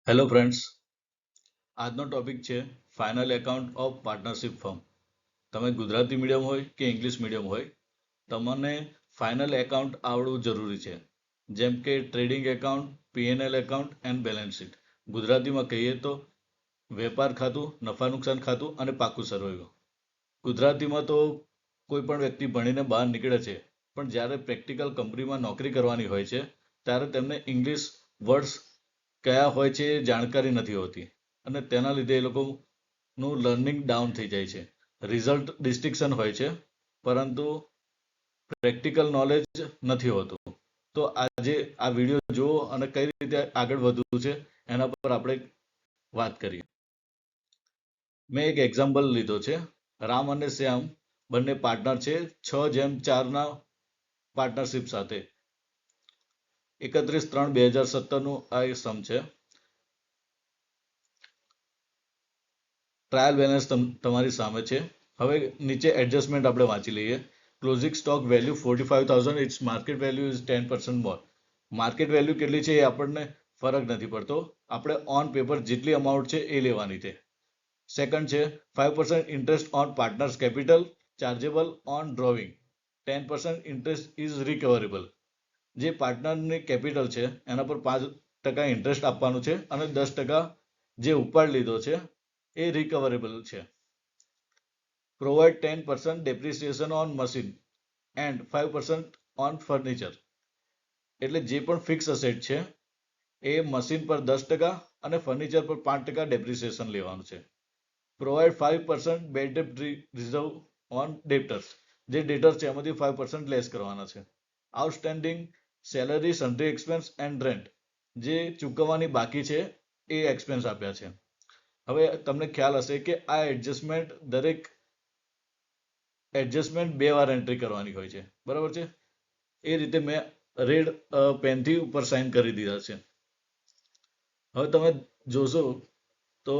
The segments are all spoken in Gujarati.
હેલો ફ્રેન્ડ્સ, આજનો ટોપિક છે final account of partnership firm. તમે ગુજરાતી મીડિયમ હોય કે ઇંગ્લિશ મીડિયમ હોય, તમને ફાઇનલ એકાઉન્ટ આવડવું જરૂરી છે. જેમ કે trading account, P&L account and balance sheet. ગુજરાતીમાં કહીએ તો વેપાર ખાતું, નફા નુકસાન ખાતું અને પાકું સરવૈયું. ગુજરાતીમાં તો કોઈ પણ વ્યક્તિ ભણીને બહાર નીકળે છે, પણ જ્યારે પ્રેક્ટિકલ કંપનીમાં નોકરી કરવાની હોય છે ત્યારે તેમને ઇંગ્લિશ વર્ડ્સ કયા હોય છે એ જાણકારી નથી હોતી અને તેના લીધે એ લોકોનું લર્નિંગ ડાઉન થઈ જાય છે. રિઝલ્ટ ડિસ્ટિંક્શન હોય છે, પરંતુ પ્રેક્ટિકલ નોલેજ નથી હોતું. તો આજે આ વિડીયો જુઓ અને કઈ રીતે આગળ વધવું છે એના પર આપણે વાત કરીએ. મેં એક એક્ઝામ્પલ લીધો છે. રામ અને શ્યામ બંને પાર્ટનર છે 6:4 પાર્ટનરશિપ સાથે. 31/3/2017 આ એક સમ છે. ટ્રાયલ બેલેન્સ તમારી સામે છે. હવે નીચે એડજસ્ટમેન્ટ આપણે વાંચી લઈએ. Closing stock value 45,000, it's market value is 10% more. Market value કેટલી છે એ આપણને ફરક નથી પડતો. આપણે ઓન પેપર જેટલી અમાઉન્ટ છે એ લેવાની છે. સેકન્ડ છે 5% interest on partners capital chargeable on drawing. 10% interest is recoverable. જે પાર્ટનરની કેપિટલ છે એના પર 5% ઇન્ટરેસ્ટ આપવાનું છે અને 10% જે ઉપાડ લીધો છે એ રિકવરેબલ છે. Provide 10% depreciation on machine and 5% on furniture. એટલે જે પણ ફિક્સ અસેટ છે એ મશીન પર 10% અને ફર્નિચર પર 5% ડેપ્રિસિએશન લેવાનું છે. પ્રોવાઈડ 5% બેડ ડેપ્ટ રિઝર્વ ઓન ડેટર્સ. જે ડેટર્સ છે એમાંથી 5% લેસ કરવાના છે. Outstanding salary, sundry expense and rent. જે ચૂકવવાની બાકી છે એ એક્સપેન્સ આપ્યા છે. હવે તમને ખ્યાલ હશે કે આ દરેક એડજસ્ટમેન્ટ 2 વાર એન્ટ્રી કરવાની હોય છે, બરાબર છે. એ રીતે મેં રેડ પેનથી ઉપર સાઇન કરી દીધા છે. હવે તમે જોશો તો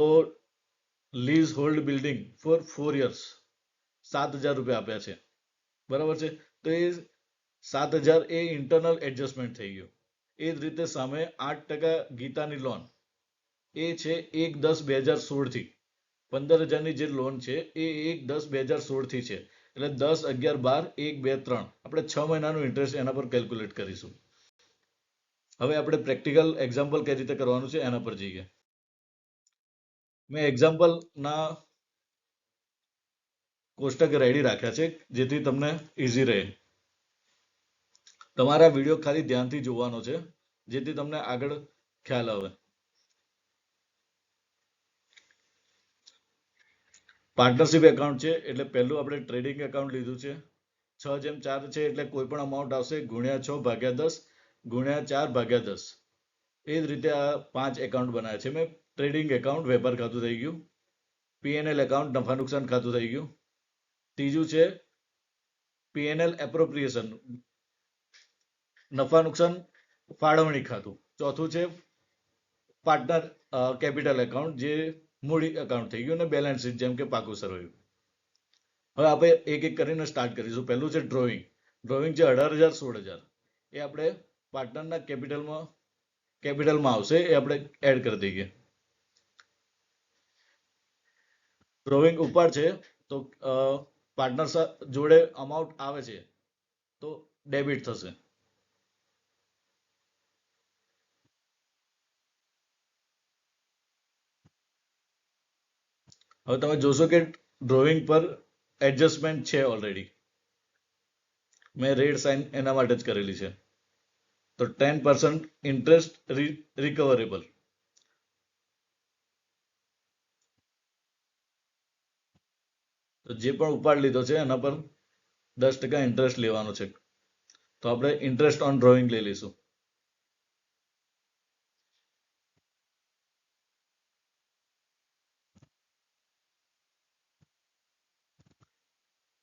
leasehold building for 4 years 7,000 રૂપિયા આપ્યા છે, બરાબર છે. તો એ 7,000 એ ઇન્ટરનલ એડજસ્ટમેન્ટ થઈ ગયું. એ જ રીતે સામે 8% ગીતાની લોન એ છે 1/10/2016 થી. 15,000ની જે લોન છે એ 1/10/2016 થી છે. એટલે 10, 11, 12, 1, 2, 3 આપણે 6 મહિનાનું ઇન્ટરેસ્ટ એના પર કેલ્ક્યુલેટ કરીશું. હવે આપણે પ્રેક્ટિકલ એક્ઝામ્પલ કઈ રીતે કરવાનું છે એના પર જઈએ. મેં એક્ઝામ્પલના કોષ્ટક રેડી રાખ્યા છે જેથી તમને ઈઝી રહે. તમારા વિડીયો ખાલી ધ્યાનથી જોવાનો છે જેથી તમને આગળ ખ્યાલ આવે. પાર્ટનરશિપ એકાઉન્ટ છે એટલે પહેલું આપણે ટ્રેડિંગ એકાઉન્ટ લીધું છે. 6:4 છે એટલે કોઈ પણ અમાઉન્ટ આવશે ગુણ્યા 6/10 ગુણ્યા 4/10. એ જ રીતે આ 5 એકાઉન્ટ બનાવ્યા છે મેં. ટ્રેડિંગ એકાઉન્ટ વેપાર ખાતું થઈ ગયું. પીએનએલ એકાઉન્ટ નફા નુકસાન ખાતું થઈ ગયું. ત્રીજું છે પીએનએલ એપ્રોપ્રિએશન નફા નુકસાન ફાળવણી ખાતું. ચોથું છે પાર્ટનર કેપિટલ એકાઉન્ટ જે મૂડી એકાઉન્ટ થઈ ગયું અને બેલેન્સ શીટ જેમ કે પાકું સરવૈયું. હવે આપણે એક એક કરીને સ્ટાર્ટ કરીશું. પહેલું છે ડ્રોઈંગ. ડ્રોઈંગ છે 18,000 16,000. એ આપણે પાર્ટનરના કેપિટલમાં આવશે એ આપણે એડ કરી દઈએ. ડ્રોઈંગ ઉપર છે તો પાર્ટનર જોડે અમાઉન્ટ આવે છે તો ડેબિટ થશે. હવે તમે જોશો કે ડ્રોઈંગ પર એડજસ્ટમેન્ટ છે ઓલરેડી. મેં રેડ સાઇન એના માટે જ કરેલી છે. તો 10% ઇન્ટરેસ્ટ રિકવરેબલ. તો જે પણ ઉપાડ લીધો છે એના પર 10% ઇન્ટરેસ્ટ લેવાનો છે. તો આપણે ઇન્ટરેસ્ટ ઓન ડ્રોઈંગ લઈ લઈશું.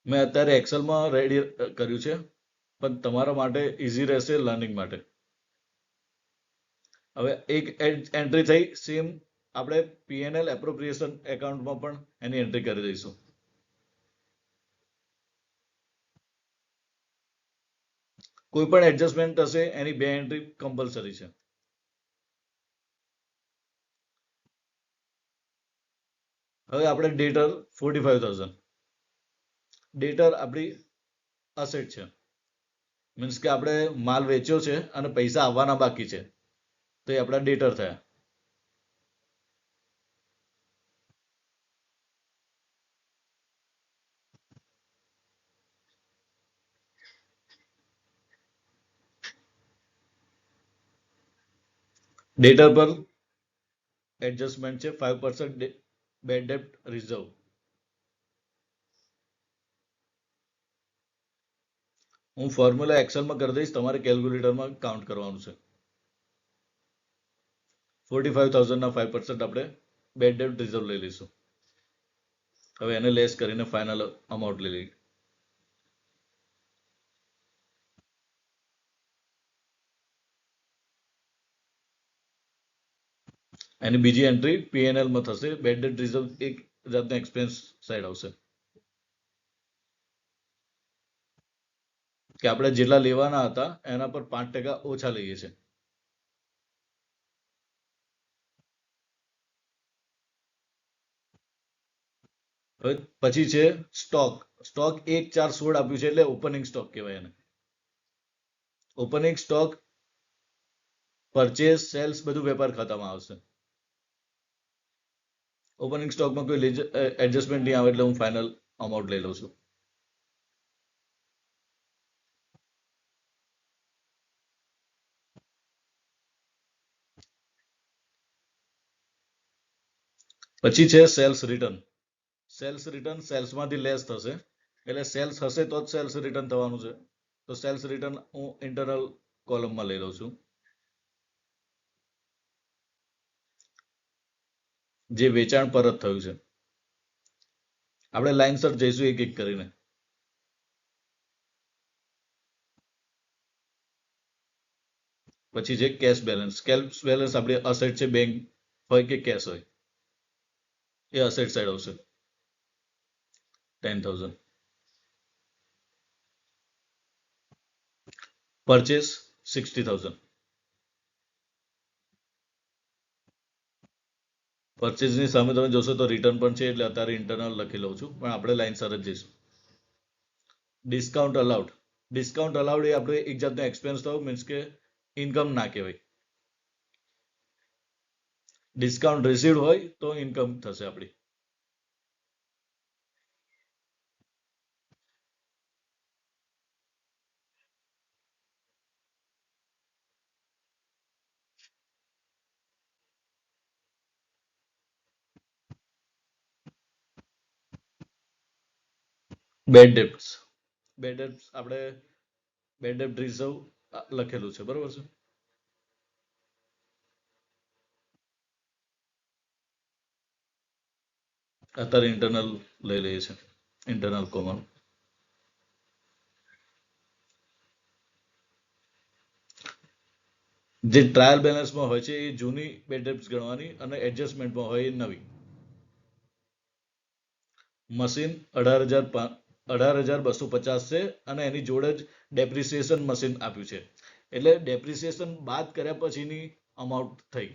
મેં અત્યારે એક્સેલમાં રેડી કર્યું છે પણ તમારા માટે ઈઝી રહેશે લર્નિંગ માટે. હવે એક એન્ટ્રી થઈ સેમ આપણે પીએનએલ એપ્રોપ્રિએશન એકાઉન્ટમાં પણ એની એન્ટ્રી કરી દઈશું. કોઈ પણ એડજસ્ટમેન્ટ હશે એની 2 એન્ટ્રી કમ્પલસરી છે. હવે આપણે ડેટર 45,000. ડેટર આપણી અસેટ છે, મીન્સ કે આપણે માલ વેચ્યો છે અને પૈસા આવવાના બાકી છે, તો એ આપણા ડેટર થયા. ડેટર પર એડજસ્ટમેન્ટ છે 5% બેડ ડેપ્ટ રિઝર્વ. હું ફોર્મ્યુલા એક્સેલમાં કરી દઈશ, તમારે કેલ્ક્યુલેટરમાં કાઉન્ટ કરવાનું છે. 45,000 ના 5% આપણે બેડ ડેપ્ટ રિઝર્વ લઈ લઈશું. હવે એને લેસ કરીને ફાઇનલ અમાઉન્ટ લઈ લઈએ. એની બીજી એન્ટ્રી પીએનએલ માં થશે. બેડ ડેટ રિઝર્વ એક જાતનો એક્સપેન્સ સાઈડ આવશે કે આપણે જેટલા લેવાના હતા એના પર 5% ઓછા લઈએ છીએ. હવે પછી છે સ્ટોક. સ્ટોક 1,4,16 આપ્યું છે એટલે ઓપનિંગ સ્ટોક કહેવાય એને. ઓપનિંગ સ્ટોક પરચેસ સેલ્સ બધું વેપાર ખાતામાં આવશે. ઓપનિંગ સ્ટોકમાં કોઈ એડજસ્ટમેન્ટ નહીં આવે એટલે હું ફાઇનલ અમાઉન્ટ લઈ લઉં છું. પછી છે સેલ્સ રિટર્ન. સેલ્સ રિટર્ન સેલ્સમાંથી લેસ થશે એટલે સેલ્સ હશે તો જ સેલ્સ રિટર્ન થવાનું છે. તો સેલ્સ રિટર્ન હું ઇન્ટરનલ કોલમમાં લઈ લઉં છું. જે વેચાણ પરત થયું છે. આપણે લાઇનસર જઈશું એક એક કરીને. પછી છે કેશ બેલેન્સ. કેશ બેલેન્સ આપણે અસેટ છે, બેંક હોય કે કેશ હોય, એ અસેટ સાઈડ આવશે 10,000. પરચેસ 60,000. પરચેસની સામે તમે જોશો તો રિટર્ન પણ છે એટલે અત્યારે ઇન્ટરનલ લખી લઉં છું, પણ આપણે લાઇનસર જ જઈશું. Discount allowed. ડિસ્કાઉન્ટ અલાઉડ એ આપણે એક જાતનો એક્સપેન્સ થયો, મીન્સ કે ઇન્કમ ના કહેવાય. ડિસ્કાઉન્ટ રિસીવડ હોય તો ઇન્કમ થશે આપણી. બેડ ડેપ્ટ્સ. બેડ ડેપ્ટ્સ આપણે બેડ ડેપ્ટ રિઝર્વ લખેલું છે, બરોબર છે. અત્યારે ઇન્ટરનલ લઈ લઈએ છીએ, ઇન્ટરનલ કોમન. જે ટ્રાયલ બેલેન્સમાં હોય છે એ જૂની બેડ ડેપ્ટ્સ ગણવાની અને એડજસ્ટમેન્ટમાં હોય એ નવી. મશીન 18,250 છે અને એની જોડે જ ડેપ્રિસિએશન મશીન આપ્યું છે એટલે ડેપ્રિસિએશન બાદ કર્યા પછીની અમાઉન્ટ થઈ.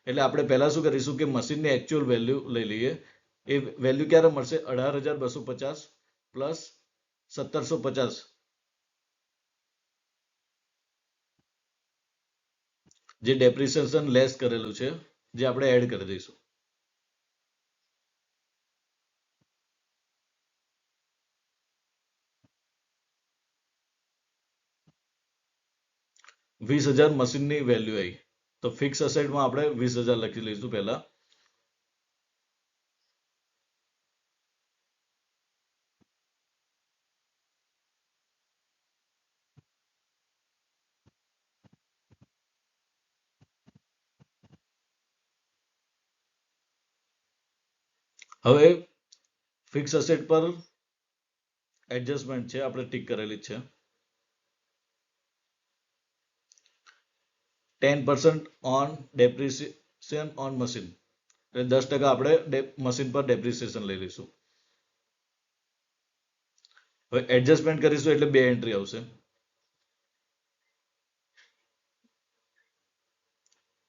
એટલે આપણે પહેલા શું કરીશું કે મશીનની એકચ્યુઅલ વેલ્યુ લઈ લઈએ. એ વેલ્યુ ક્યારે મળશે? 18,250 પ્લસ 1,750 જે ડેપ્રિસિએશન લેસ કરેલું છે, જે આપણે એડ કરી દઈશું. ₹20,000 મશીનની વેલ્યુ આવી તો ફિક્સ અસેટમાં આપણે 20,000 લખી લઈશું પહેલા. હવે ફિક્સ અસેટ પર એડજસ્ટમેન્ટ છે, આપણે ટીક કરેલી છે. 10% ઓન ડેપ્રિસિએશન ઓન મશીન એટલે 10% આપણે મશીન પર ડેપ્રિસિએશન લઈ લઈશું. હવે એડજસ્ટમેન્ટ કરીશું એટલે બે એન્ટ્રી આવશે.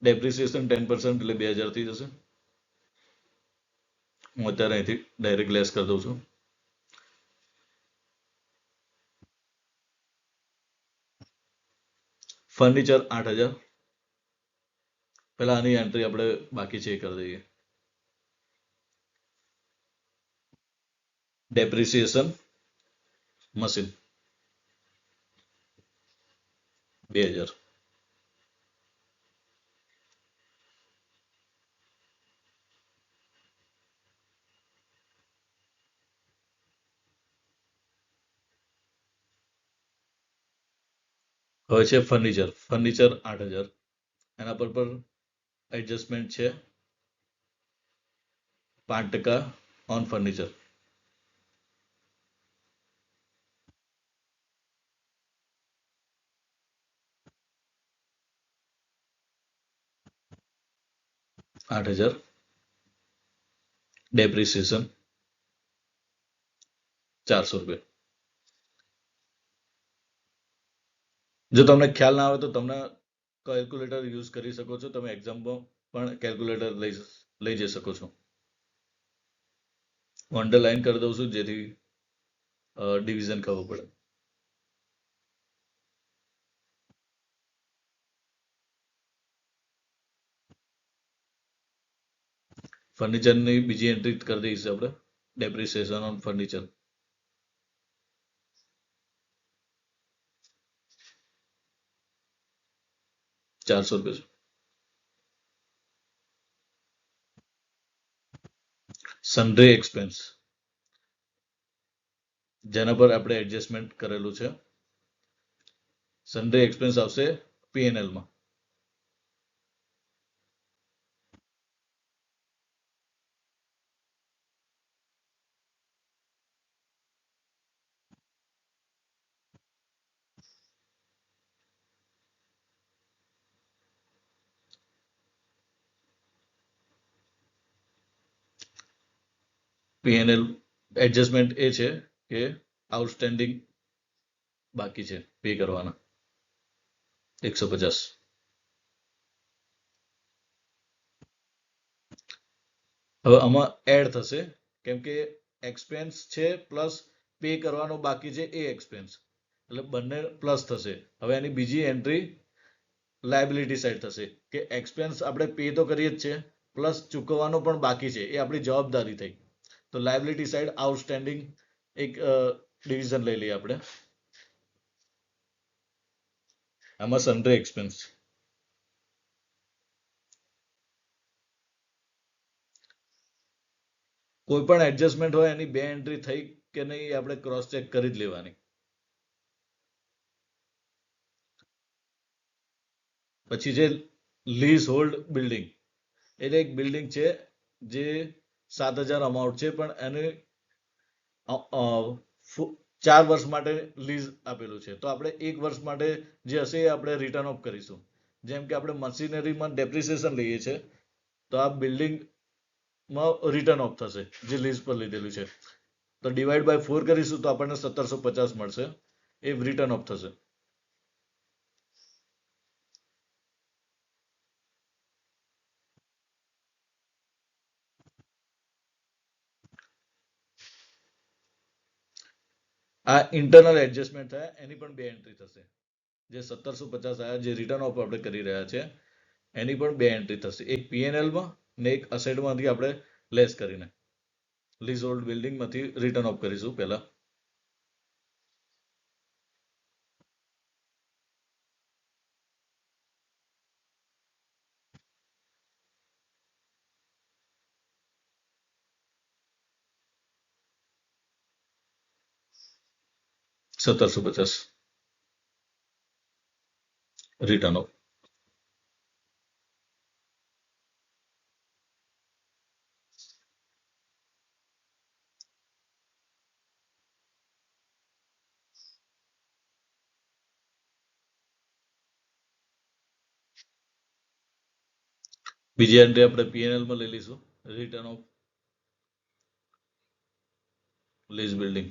ડેપ્રિસિએશન 10% એટલે 2,000 થઈ જશે. હું અત્યારે અહીંથી ડાયરેક્ટ લેસ કરી દઉં છું. ફર્નિચર 8,000. પહેલા આની એન્ટ્રી આપણે બાકી છે એ કરી દઈએ. Depreciation machine 2,000. હવે છે ફર્નિચર. ફર્નિચર 8,000. એના પર એડજસ્ટમેન્ટ છે 5% ઓન ફર્નિચર. ₹8,000. ડેપ્રિસિએશન ₹400. જો તમને ખ્યાલ ના આવે તો તમને કેલ્ક્યુલેટર યુઝ કરી શકો છો. તમે એક્ઝામમાં પણ કેલ્ક્યુલેટર લઈ જઈ શકો છો. અંડરલાઈન કરી દઉં છું જેથી ડિવિઝન ખબર પડે. ફર્નિચરની બીજી એન્ટ્રી કરી દઈશું આપણે. Depreciation on furniture ₹400. સન્ડ્રી એક્સપેન્સ જેના પર આપણે એડજસ્ટમેન્ટ કરેલું છે. સન્ડ્રી એક્સપેન્સ આવશે P&L માં. P&L એડજસ્ટમેન્ટ એ છે કે આઉટસ્ટેન્ડિંગ બાકી છે પે કરવાના 150. હવે આમાં એડ થશે કેમ કે એક્સપેન્સ છે પ્લસ પે કરવાનો બાકી છે એ એક્સપેન્સ, એટલે બંને પ્લસ થશે. હવે એની બીજી એન્ટ્રી લાયબિલિટી સાઈડ થશે કે એક્સપેન્સ આપણે પે તો કરીએ જ છે પ્લસ ચૂકવવાનો પણ બાકી છે, એ આપણી જવાબદારી થઈ. તો લાયબિલિટી સાઈડ આઉટસ્ટેન્ડિંગ એક ડિવિઝન લઈ લઈએ આપણે. આમાં સન્ડ્રી એક્સપેન્સ કોઈ પણ એડજસ્ટમેન્ટ હોય એની બે એન્ટ્રી થઈ કે નહીં આપણે ક્રોસ ચેક કરી જ લેવાની. પછી છે લીઝ હોલ્ડ બિલ્ડિંગ. એટલે એક બિલ્ડિંગ છે જે 7,000 અમાઉન્ટ છે પણ એને 4 વર્ષ માટે લીઝ આપેલું છે. તો આપણે 1 વર્ષ માટે જે હશે એ આપણે રિટર્ન ઓફ કરીશું. જેમ કે આપણે મશીનરીમાં ડેપ્રિસિએશન લઈએ છીએ તો આ બિલ્ડિંગમાં રિટર્ન ઓફ થશે જે લીઝ પર લીધેલું છે. તો ડિવાઈડ બાય 4 કરીશું તો આપણને 1,750 મળશે. એ રિટર્ન ઓફ થશે. આ ઇન્ટરનલ એડજસ્ટમેન્ટ થયા એની પણ બે એન્ટ્રી થશે. જે 1,750 આવ્યા જે રિટર્ન ઓફ આપણે કરી રહ્યા છે એની પણ બે એન્ટ્રી થશે. એક P&L માં ને એક અસેટમાંથી આપણે લેસ કરીને લીઝ હોલ્ડ બિલ્ડિંગમાંથી રિટર્ન ઓફ કરીશું પહેલા. ₹1,750 રિટર્ન ઓફ. બીજી એન્ટ્રી આપણે P&L માં લઈ લઈશું. Return of lease building.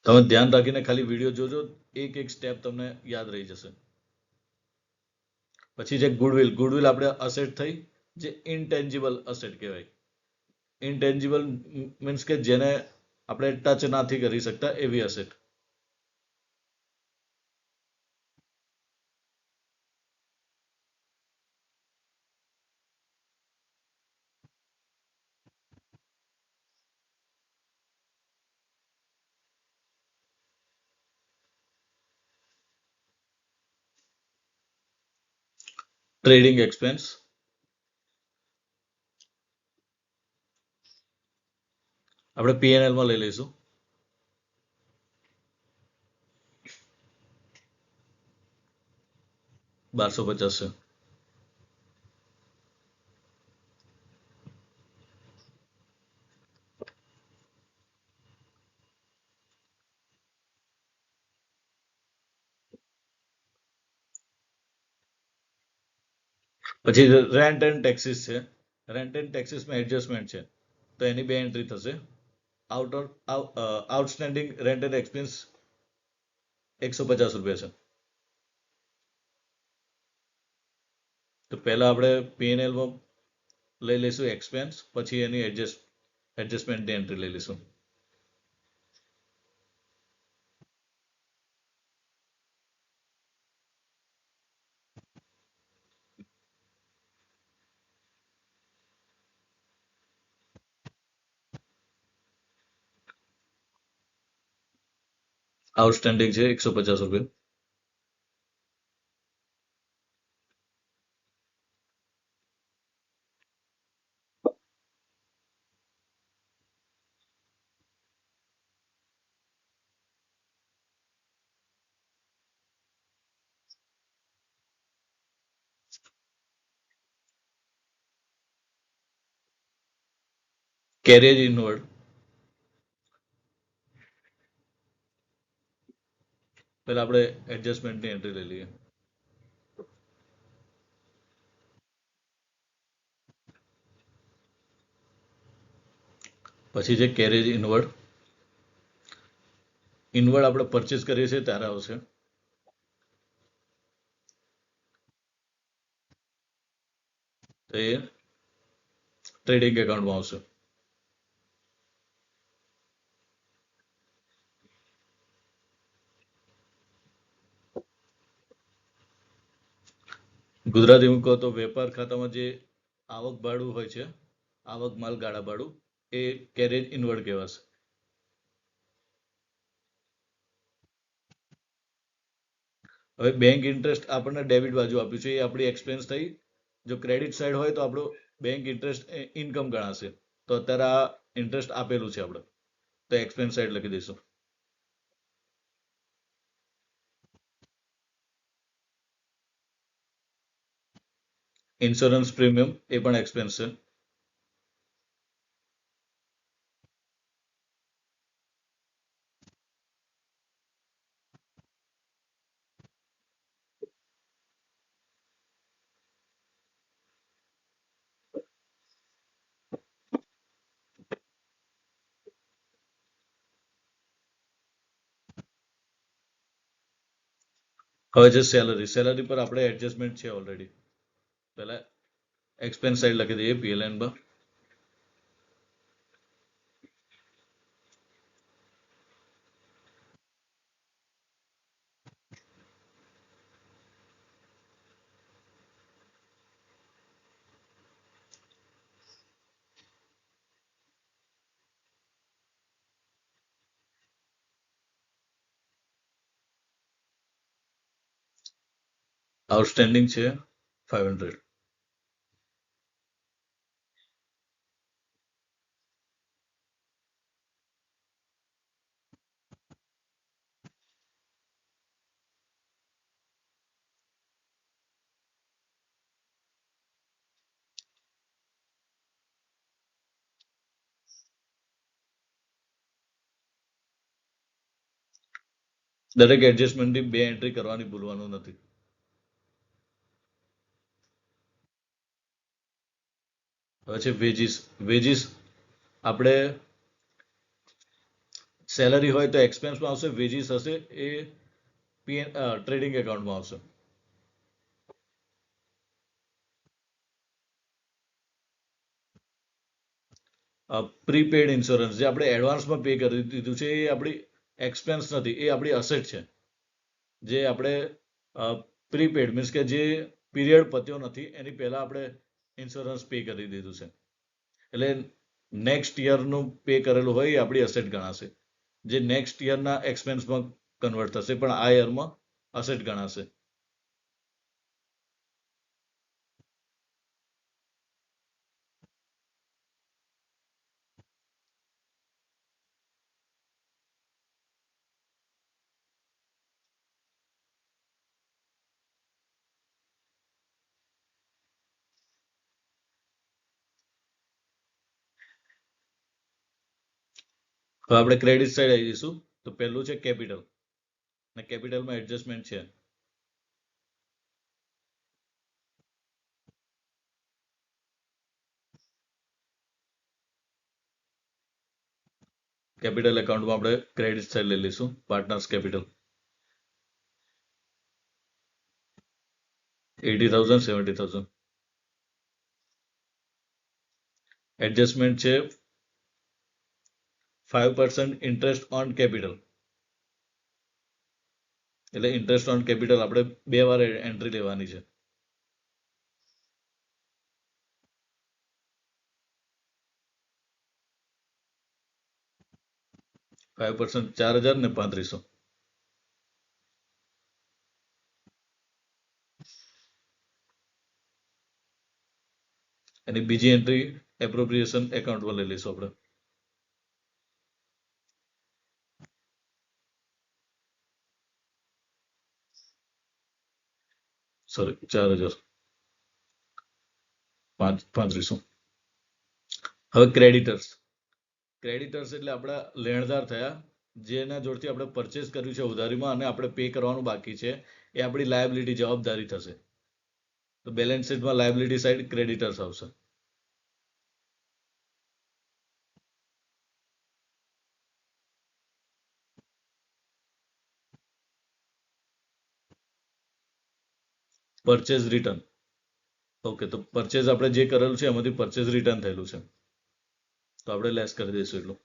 તમે ધ્યાન રાખીને ખાલી વિડીયો જોજો, એક એક સ્ટેપ તમને યાદ રહી જશે. પછી જે ગુડવિલ આપણે અસેટ થઈ, જે ઇનટેન્જિબલ અસેટ કહેવાય. ઇનટેન્જિબલ મીન્સ કે જેને આપણે ટચ નથી કરી શકતા એવી અસેટ. ટ્રેડિંગ એક્સપેન્સ આપણે પીએનએલ માં લઈ લઈશું. ₹1250 છે. પછી રેન્ટ એન્ડ ટેક્સીસ છે. રેન્ટ એન્ડ ટેક્સીસમાં એડજસ્ટમેન્ટ છે, તો એની બે એન્ટ્રી થશે. આઉટસ્ટેન્ડિંગ રેન્ટ એન્ડ એક્સપેન્સ ₹150 છે. તો પહેલા આપણે પીએનએલ માં લઈ લઈશું એક્સપેન્સ, પછી એની એડજસ્ટમેન્ટની એન્ટ્રી લઈ લઈશું. આઉટસ્ટેન્ડિંગ છે ₹150. કેરેજ ઇનવર્ડ, પહેલા આપણે એડજસ્ટમેન્ટની એન્ટ્રી લઈ લઈએ. પછી છે કેરેજ ઇનવર્ડ. ઇનવર્ડ આપણે પરચેસ કરીએ છીએ ત્યારે આવશે. તો એ ટ્રેડિંગ એકાઉન્ટમાં આવશે. ગુજરાતીમાં કહો તો વેપાર ખાતામાં જે આવક ભાડું હોય છે, આવક માલ ગાળા ભાડું, એ કેરેજ ઇનવર્ડ કહેવાશે. હવે બેંક ઇન્ટરેસ્ટ આપણને ડેબિટ બાજુ આપ્યું છે, એ આપણી એક્સપેન્સ થઈ. જો ક્રેડિટ સાઈડ હોય તો આપણો બેંક ઇન્ટરેસ્ટ ઇન્કમ ગણાશે. તો અત્યારે આ ઇન્ટરેસ્ટ આપેલું છે આપણે, તો એક્સપેન્સ સાઈડ લખી દઈશું. ઇન્સ્યોરન્સ પ્રીમિયમ એ પણ એક્સપેન્સ છે. હવે જે સેલરી પર આપણે એડજસ્ટમેન્ટ છે ઓલરેડી. પહેલા એક્સપેન્સ સાઈડ લખી દઈએ પીએલએન માં. આઉટસ્ટેન્ડિંગ છે 500. દરેક એડજસ્ટમેન્ટની બે એન્ટ્રી કરવાની ભૂલવાનું નથી. હવે છે વેજીસ. વેજીસ આપણે સેલરી હોય તો એક્સપેન્સમાં આવશે, વેજીસ હશે એ ટ્રેડિંગ એકાઉન્ટમાં આવશે. પ્રીપેડ ઇન્સ્યોરન્સ જે આપણે એડવાન્સમાં પે કરી દીધું છે એ આપણી એક્સપેન્સ નથી, એ આપણી અસેટ છે. જે આપણે પ્રીપેડ મીન્સ કે જે પીરિયડ પત્યો નથી એની પહેલા આપણે ઇન્સ્યોરન્સ પે કરી દીધું છે. એટલે નેક્સ્ટ યરનું પે કરેલું હોય એ આપણી અસેટ ગણાશે, જે નેક્સ્ટ યરના એક્સપેન્સમાં કન્વર્ટ થશે પણ આ યરમાં અસેટ ગણાશે. હવે આપણે ક્રેડિટ સાઈડ આવી જઈશું. તો પહેલું છે કેપિટલ, અને કેપિટલમાં એડજસ્ટમેન્ટ છે. કેપિટલ એકાઉન્ટમાં આપણે ક્રેડિટ સાઈડ લઈ લઈશું, પાર્ટનર્સ કેપિટલ 80,000 70,000. એડજસ્ટમેન્ટ છે 5% ઇન્ટરેસ્ટ ઓન કેપિટલ. એટલે ઇન્ટરેસ્ટ ઓન કેપિટલ આપણે 2 વાર એન્ટ્રી લેવાની છે. 5% 4,000 ને 3500. એની બીજી એન્ટ્રી એપ્રોપ્રિએશન એકાઉન્ટમાં લઈ લઈશું આપણે. સોરી 4,000 3500. હવે ક્રેડિટર્સ. ક્રેડિટર્સ એટલે આપણા લેણદાર થયા, જેના જોડથી આપણે પરચેસ કર્યું છે ઉધારીમાં અને આપણે પે કરવાનું બાકી છે, એ આપણી લાયબિલિટી જવાબદારી થશે. તો બેલેન્સ શીટમાં લાયબિલિટી સાઈડ ક્રેડિટર્સ આવશે. Purchase return. ઓકે, તો પરચેઝ આપણે જે કરેલું છે એમાંથી પરચેઝ રિટર્ન થયેલું છે, તો આપણે લેસ કરી દઈશું એટલું.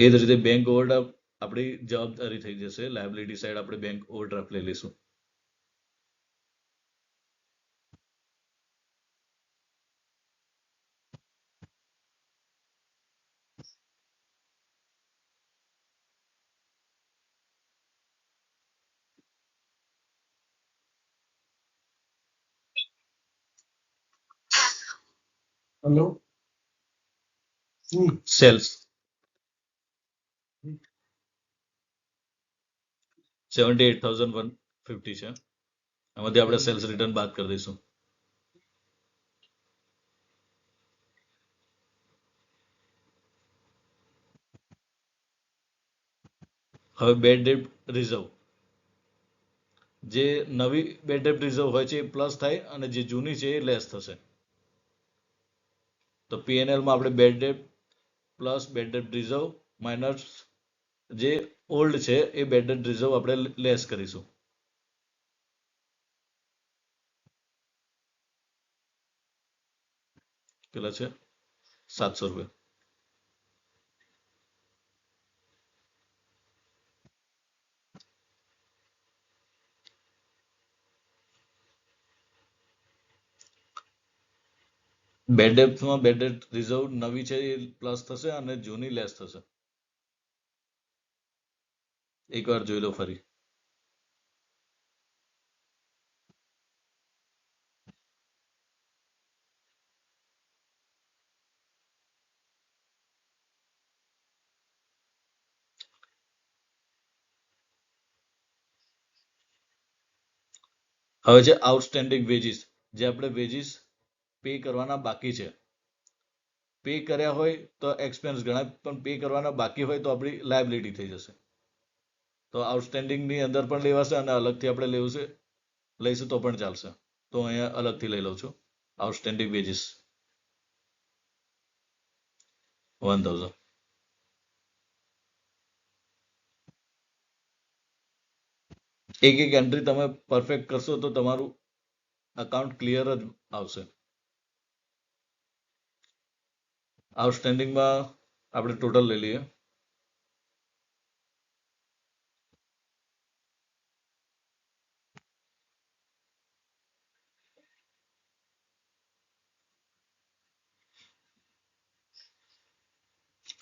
એ જ રીતે બેંક ઓવરડ્રાફ્ટ આપણી જવાબદારી થઈ જશે, લાયબિલિટી સાઈડ આપણે બેંક ઓવરડ્રાફ્ટ લઈ લઈશું. હેલો, સેલ્સ 78,150 છે. આમાંથી આપણે સેલ્સ રિટર્ન બાદ કરી દઈશું. હવે બેડ ડેટ રિઝર્વ, જે નવી બેડ ડેટ રિઝર્વ હોય છે એ પ્લસ થાય અને જે જૂની છે એ લેસ થશે. તો પીએનએલ માં આપણે bad debt plus bad debt reserve minus જે ઓલ્ડ છે એ બેડ ડેટ રિઝર્વ આપણે લેસ કરીશું. કેટલા છે? 700 રૂપિયા. બેડ ડેપ્થમાં બેડ ડેટ રિઝર્વ નવી છે એ પ્લસ થશે અને જૂની લેસ થશે. એકવાર જોઈ લો ફરી. હવે છે આઉટસ્ટેન્ડિંગ વેજીસ, જે આપણે વેજીસ પે કરવાના બાકી છે. પે કર્યા હોય તો એક્સપેન્સ ગણાય, પણ પે કરવાના બાકી હોય તો આપણી લાયબિલિટી થઈ જશે. તો આઉટસ્ટેન્ડિંગની અંદર પણ લેવાશે અને અલગથી આપણે લેવું છે લઈશું તો પણ ચાલશે. તો અહીંયા અલગથી લઈ લઉં છું. Outstanding veggies 1000. એક એક એન્ટ્રી તમે પરફેક્ટ કરશો તો તમારું અકાઉન્ટ ક્લિયર જ આવશે. આઉટસ્ટેન્ડિંગમાં આપણે ટોટલ લઈ લઈએ.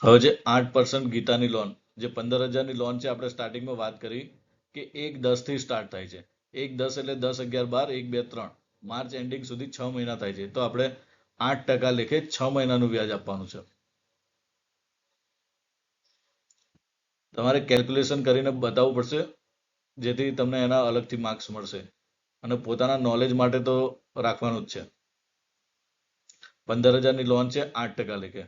હવે જે 8% ગીતાની લોન, જે 15,000ની લોન છે, આપણે સ્ટાર્ટિંગમાં વાત કરી કે 1/10 થી સ્ટાર્ટ થાય છે. 1/10 એટલે 10, 11, 12, 1, 2, 3 માર્ચ એન્ડિંગ સુધી 6 મહિના થાય છે. તો આપણે 8% લેખે 6 મહિનાનું વ્યાજ આપવાનું છે. તમારે કેલ્ક્યુલેશન કરીને બતાવવું પડશે, જેથી તમને એના અલગથી માર્ક્સ મળશે. અને પોતાના નોલેજ માટે તો રાખવાનું જ છે. 15,000ની લોન છે, 8% લેખે.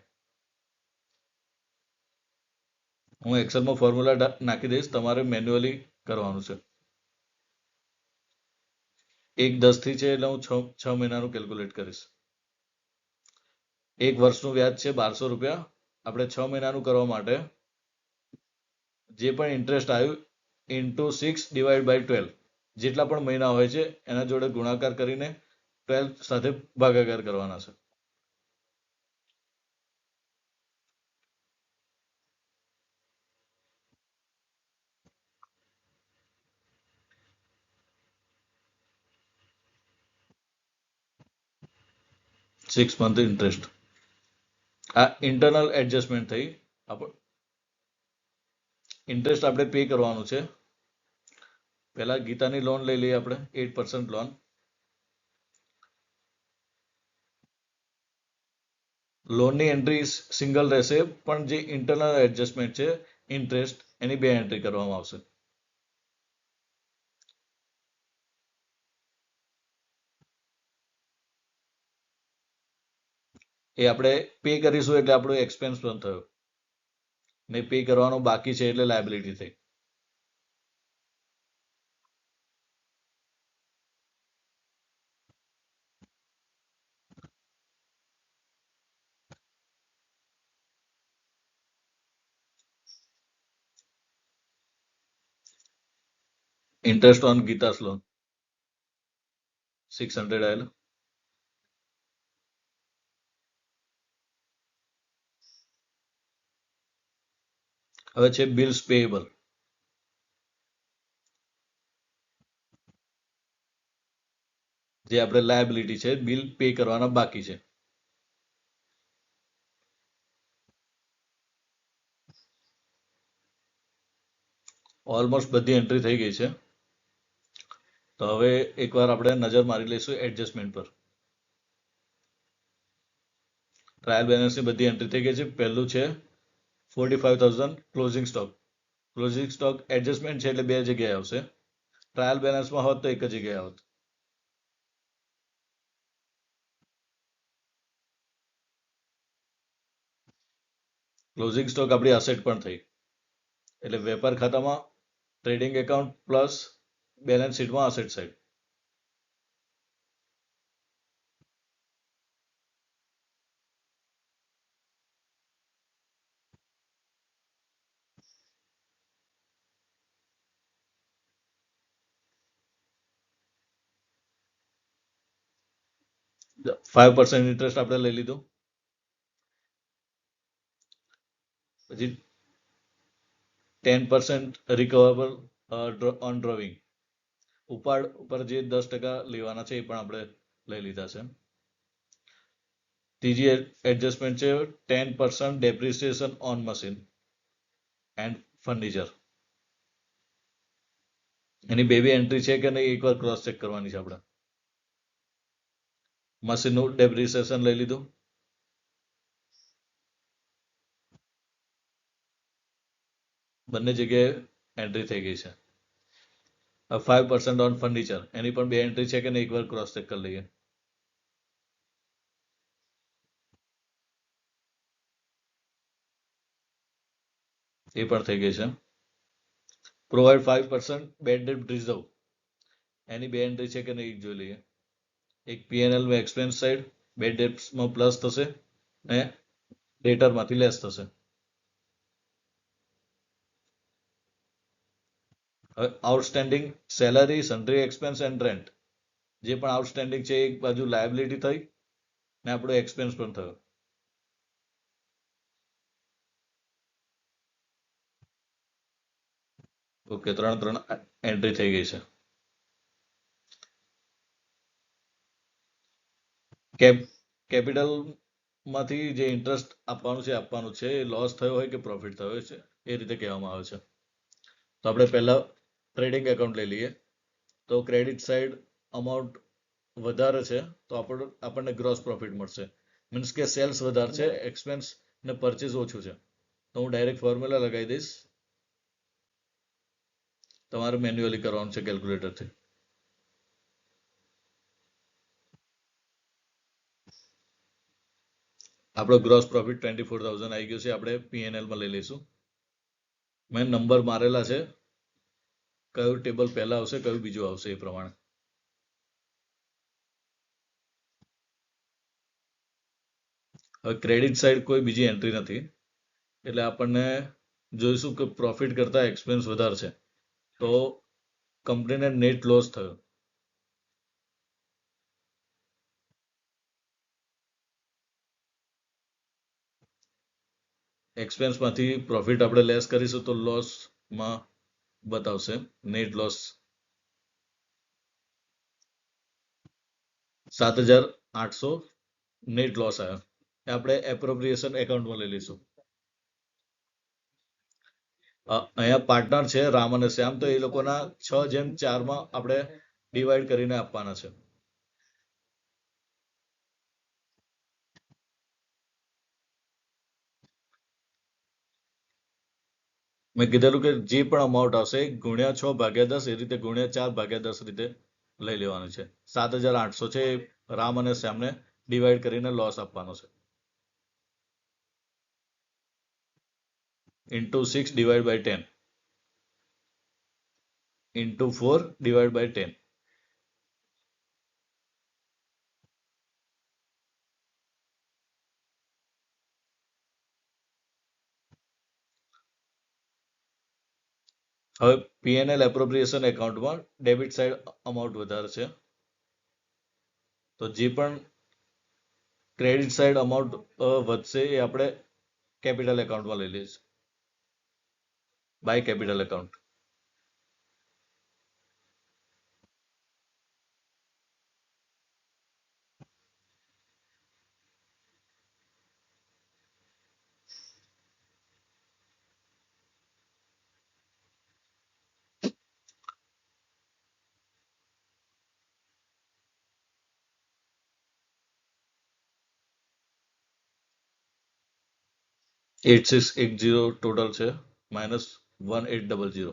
હું એક્સેલમાં ફોર્મ્યુલા નાખી દઈશ, તમારે મેન્યુઅલી કરવાનું છે. 1/10 થી છે એટલે હું 6 મહિનાનું કેલ્ક્યુલેટ કરીશ. 1 વર્ષનું વ્યાજ છે 1200 રૂપિયા. આપણે 6 મહિનાનું કરવા માટે જે પણ ઇન્ટરેસ્ટ આવ્યું ઇન્ટુ 6/12, જેટલા પણ મહિના હોય છે એના જોડે ગુણાકાર કરીને 12 સાથે ભાગાકાર કરવાના છે. Six month interest. આ ઇન્ટરનલ એડજસ્ટમેન્ટ થઈ. ઇન્ટરેસ્ટ આપણે પે કરવાનું છે. પહેલા ગીતાની લોન લઈ લઈએ આપણે, 8% લોન. લોનની એન્ટ્રી સિંગલ રહેશે, પણ જે ઇન્ટરનલ એડજસ્ટમેન્ટ છે ઇન્ટરેસ્ટ, એની 2 એન્ટ્રી કરવામાં આવશે. એ આપણે પે કરીશું એટલે આપણો એક્સપેન્સ પણ થયો, ને પે કરવાનું બાકી છે એટલે લાયબિલિટી થઈ. ઇન્ટરેસ્ટ ઓન ગીતાસ લોન 600 આવેલું. હવે છે બિલ્સ પેએબલ. જે આપણે લાયબિલિટી છે, બિલ પે કરવાના બાકી છે. ઓલમોસ્ટ બધી એન્ટ્રી થઈ ગઈ છે. તો હવે એકવાર આપણે નજર મારી લઈશું એડજસ્ટમેન્ટ પર. ટ્રાયલ બેલેન્સની બધી એન્ટ્રી થઈ ગઈ છે. પહેલું છે 45,000 closing stock. Closing stock adjustment છે એટલે 2 જગ્યાએ આવશે. ટ્રાયલ બેલેન્સમાં હોત તો એક જ જગ્યાએ આવત. ક્લોઝિંગ સ્ટોક આપણી અસેટ પણ થઈ, એટલે વેપાર ખાતામાં ટ્રેડિંગ એકાઉન્ટ પ્લસ બેલેન્સ શીટમાં અસેટ સાઈડ. $5 ઇન્ટરેસ્ટ આપણે લઈ લીધું. પછી 10% રિકવરેબલ ઓન ડ્રોવિંગ. ઉપાડ ઉપર જે 10% લેવાના છે એ પણ આપણે લઈ લીધા છે. ત્રીજી એડજસ્ટમેન્ટ છે 10% depreciation on machine and furniture. એની બે એન્ટ્રી છે કે નહીં એકવાર ક્રોસ ચેક કરવાની છે આપણે. મશીનનું ડેપ્રિસિએશન લઈ લીધું. બંને જગ્યાએ એન્ટ્રી થઈ ગઈ છે. 5% ઓન ફર્નિચર, એની પણ 2 એન્ટ્રી છે કે નહીં એકવાર ક્રોસ ચેક કરી લઈએ. એ પણ થઈ ગઈ છે. પ્રોવાઈડ 5% બેડ ડેટ રિઝર્વ, એની બે એન્ટ્રી છે કે નહીં જોઈ લઈએ. એક પીએનએલ માં એક્સપેન્સ સાઈડ બેડ ડેટ્સમાં પ્લસ થશે ને ડેટરમાંથી લેસ થશે. હવે outstanding salary, sundry expense and rent, જે પણ આઉટસ્ટેન્ડિંગ છે એક બાજુ લાયબિલિટી થઈ ને આપણો એક્સપેન્સ પણ થયો. ઓકે, ત્રણ એન્ટ્રી થઈ ગઈ છે. કેપિટલ માંથી જે ઇન્ટરેસ્ટ આપવાનું છે એ લોસ થયો હોય કે પ્રોફિટ થયો છે એ રીતે કહેવામાં આવે છે. તો આપણે પહેલા ટ્રેડિંગ એકાઉન્ટ લઈ લઈએ. તો ક્રેડિટ સાઈડ અમાઉન્ટ વધારે છે તો આપણને ગ્રોસ પ્રોફિટ મળશે. મીન્સ કે સેલ્સ વધારે છે, એક્સપેન્સ ને પરચેઝ ઓછું છે. તો હું ડાયરેક્ટ ફોર્મ્યુલા લગાવી દઈશ, તમારે મેન્યુઅલી કરવાનું છે કેલ્ક્યુલેટરથી. આપણો ગ્રોસ પ્રોફિટ 24,000 આવી ગયો છે. આપણે પીએનએલ માં લઈ લઈશું. મેં નંબર મારેલા છે, કયું ટેબલ પહેલા આવશે કયું બીજું આવશે એ પ્રમાણે. હવે ક્રેડિટ સાઈડ કોઈ બીજી એન્ટ્રી નથી એટલે આપણને જોઈશું કે પ્રોફિટ કરતા એક્સપેન્સ વધારે છે તો કંપનીને નેટ લોસ થયો. એક્સપેન્સમાંથી પ્રોફિટ આપણે લેસ કરીશું તો લોસમાં બતાવશે નેટ લોસ 7,800 નેટ લોસ આવ્યો. આપણે એપ્રોપ્રિએશન એકાઉન્ટમાં લઈ લઈશું. અહીંયા પાર્ટનર છે રામ અને શ્યામ, તો એ લોકોના 6/4 માં આપણે ડિવાઈડ કરીને આપવાના છે. મેં કીધેલું કે જે પણ અમાઉન્ટ આવશે ગુણ્યા 6/10 એ રીતે ગુણ્યા 4/10 રીતે લઈ લેવાનું છે. 7,800 છે રામ અને શ્યામને ડિવાઈડ કરીને લોસ આપવાનો છે. Into 6 divide by 10 into 4 divide by 10. હવે પીએનએલ એપ્રોપ્રિએશન એકાઉન્ટમાં ડેબિટ સાઈડ અમાઉન્ટ વધારે છે તો જે પણ ક્રેડિટ સાઈડ અમાઉન્ટ વધશે એ આપણે કેપિટલ એકાઉન્ટમાં લઈ લઈશું, બાય કેપિટલ એકાઉન્ટ. $8,680 ટોટલ છે -$1,800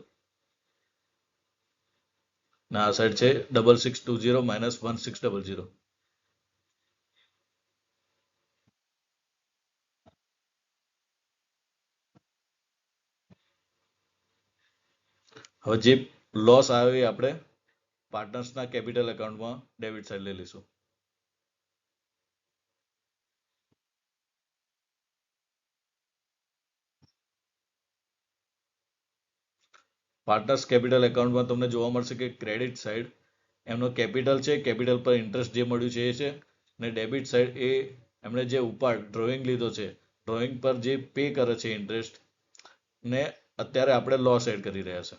ના આ સાઈડ છે $6,620 -$1,600. હવે જે લોસ આવ્યો એ આપણે પાર્ટનર્સના કેપિટલ એકાઉન્ટમાં ડેબિટ સાઈડ લઈ લઈશું. પાર્ટનર્સ કેપિટલ એકાઉન્ટમાં તમને જોવા મળશે કે ક્રેડિટ સાઈડ એમનો કેપિટલ છે, કેપિટલ પર ઇન્ટરેસ્ટ જે મળ્યું છે એ છે, ને ડેબિટ સાઈડ એ એમણે જે ઉપાડ ડ્રોઈંગ લીધો છે, ડ્રોઈંગ પર જે પે કરે છે ઇન્ટરેસ્ટ ને અત્યારે આપણે લોસ એડ કરી રહ્યા છે.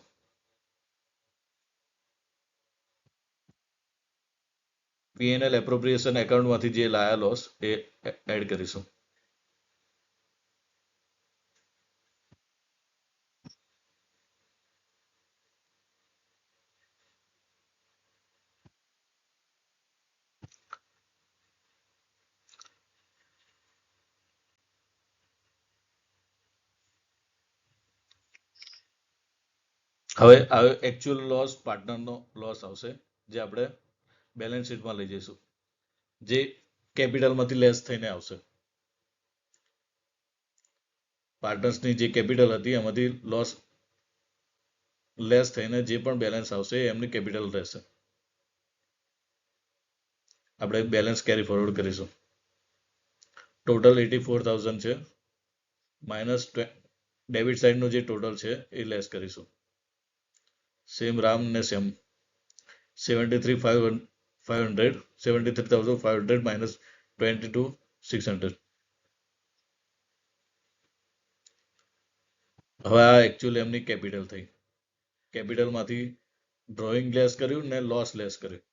પીએનએલ એપ્રોપ્રિએશન એકાઉન્ટમાંથી જે લાયા લોસ એ એડ કરીશું. હવે એકચ્યુઅલ લોસ પાર્ટનરનો લોસ આવશે જે આપણે બેલેન્સ શીટમાં લઈ જઈશું, જે કેપિટલમાંથી લેસ થઈને આવશે. પાર્ટનર્સની જે કેપિટલ હતી એમાંથી લોસ લેસ થઈને જે પણ બેલેન્સ આવશે એ એમની કેપિટલ રહેશે. આપણે બેલેન્સ કેરી ફોરવર્ડ કરીશું. ટોટલ 84,000 છે, માઇનસ ડેબિટ સાઇડનું જે ટોટલ છે એ લેસ કરીશું. સેમ રામ ને સેમ 73,500 માઇનસ 22,600. હવે આ એકચ્યુઅલી એમની કેપિટલ થઈ. કેપિટલમાંથી ડ્રોઈંગ લેસ કર્યું ને લોસ લેસ કર્યું.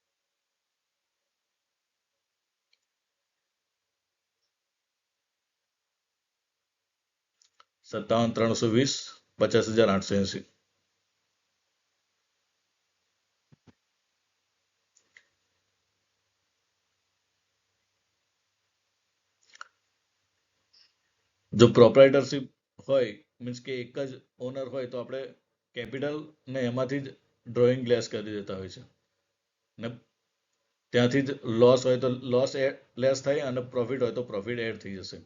₹57,320, 50,880. જો પ્રોપ્રાઇટરશિપ હોય મીન્સ કે એક જ ઓનર હોય તો આપણે કેપિટલ ને એમાંથી જ ડ્રોઈંગ લેસ કરી દેતા હોય છે ને ત્યાંથી જ લોસ હોય તો લોસ લેસ થાય અને પ્રોફિટ હોય તો પ્રોફિટ એડ થઈ જશે.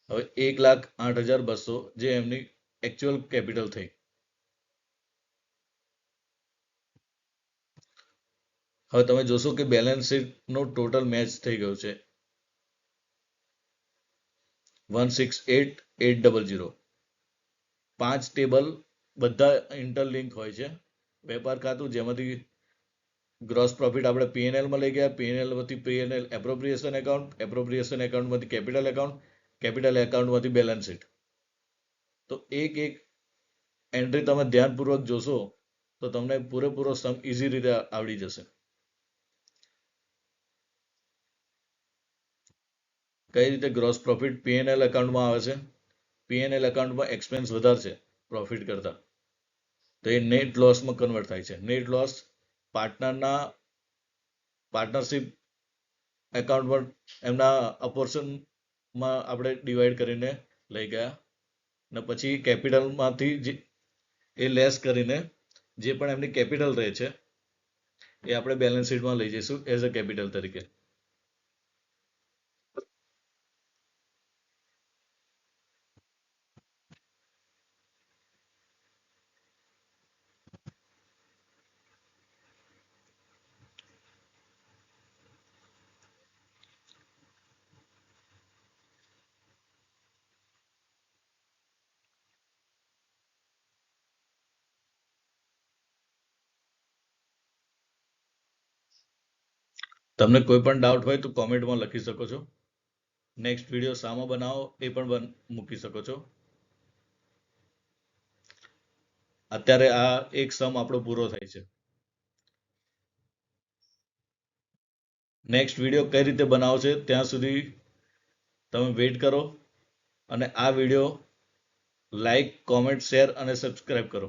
હવે 1,08,200 જે એમની એકચ્યુઅલ કેપિટલ થઈ. હવે તમે જોશો કે બેલેન્સ શીટનો ટોટલ મેચ થઈ ગયું છે 168,800. 5 ટેબલ બધા ઇન્ટરલિંક હોય છે. વેપાર ખાતું જેમાંથી ગ્રોસ પ્રોફિટ આપણે પીએનએલ માં લઈ ગયા, પીએનએલ માંથી પીએનએલ એપ્રોપ્રિએશન એકાઉન્ટમાંથી કેપિટલ એકાઉન્ટમાંથી બેલેન્સ શીટ. તો એક એક એન્ટ્રી તમે ધ્યાનપૂર્વક જોશો તો તમને પૂરેપૂરો સમ ઇઝી રીતે આવડી જશે. કઈ રીતે ગ્રોસ પ્રોફિટ પીએનએલ એકાઉન્ટમાં આવે છે. પીએનએલ એકાઉન્ટમાં એક્સપેન્સ વધારે છે પ્રોફિટ કરતા, તો એ નેટ લોસમાં કન્વર્ટ થાય છે. નેટ લોસ પાર્ટનરશિપ એકાઉન્ટમાં એમના અપોર્શનમાં આપણે ડિવાઈડ કરીને લઈ ગયા ને પછી કેપિટલમાંથી એ લેસ કરીને જે પણ એમની કેપિટલ રહે છે એ આપણે બેલેન્સ શીટમાં લઈ જઈશું એઝ અ કેપિટલ તરીકે. તમને કોઈ પણ ડાઉટ હોય તો કોમેન્ટમાં લખી શકો છો. નેક્સ્ટ વિડીયો શામાં બનાવો એ પણ મૂકી શકો છો. અત્યારે આ એક સમ આપણો પૂરો થાય છે. નેક્સ્ટ વિડીયો કઈ રીતે બનાવો છે ત્યાં સુધી તમે વેઇટ કરો અને આ વિડીયો લાઈક, કોમેન્ટ, શેર અને સબસ્ક્રાઇબ કરો.